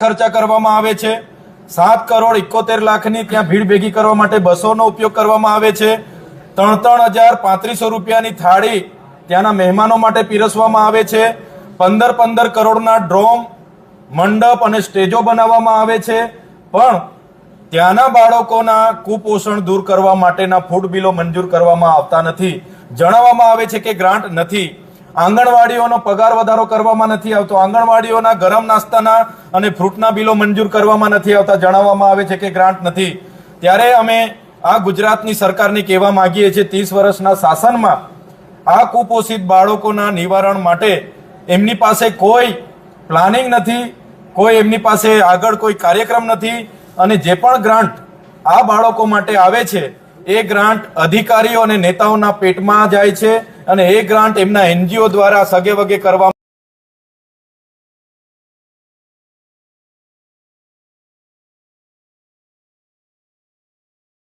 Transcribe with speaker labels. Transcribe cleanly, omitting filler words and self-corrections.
Speaker 1: ખર્ચા કરવામાં આવે છે। 7,71,00,000ની ત્યાં ભીડ ભેગી કરવા માટે બસોનો ઉપયોગ કરવામાં આવે છે। 3,3,3500 રૂપિયાની થાળી ત્યાંના મહેમાનો માટે પીરસવામાં આવે છે। 15 કરોડના ડ્રોમ, મંડપ અને સ્ટેજો બનાવવામાં આવે છે। પણ ત્યાંના બાળકોના કુપોષણ દૂર કરવા માટેના ફૂડ બિલો મંજૂર કરવામાં આવતા નથી। જણાવવામાં આવે છે કે ગ્રાન્ટ નથી। આંગણવાડીઓનો પગાર વધારો કરવામાં નથી આવતો। આંગણવાડીઓના ગરમ નાસ્તાના અને ફ્રૂટના બિલો મંજૂર કરવામાં નથી આવતા। જણાવવામાં આવે છે કે ગ્રાન્ટ નથી। ત્યારે અમે આ ગુજરાતની સરકારને કહેવા માંગીએ છીએ, 30 વર્ષના શાસનમાં આ કુપોષિત બાળકોના નિવારણ માટે એમની પાસે કોઈ પ્લાનિંગ નથી, કોઈ એમની પાસે આગળ કોઈ કાર્યક્રમ નથી। અને જે પણ ગ્રાન્ટ આ બાળકો માટે આવે છે એ ગ્રાન્ટ અધિકારીઓ અને નેતાઓના પેટમાં જાય છે અને એ ગ્રાન્ટ એમના NGO દ્વારા સગે વગે કરવામાં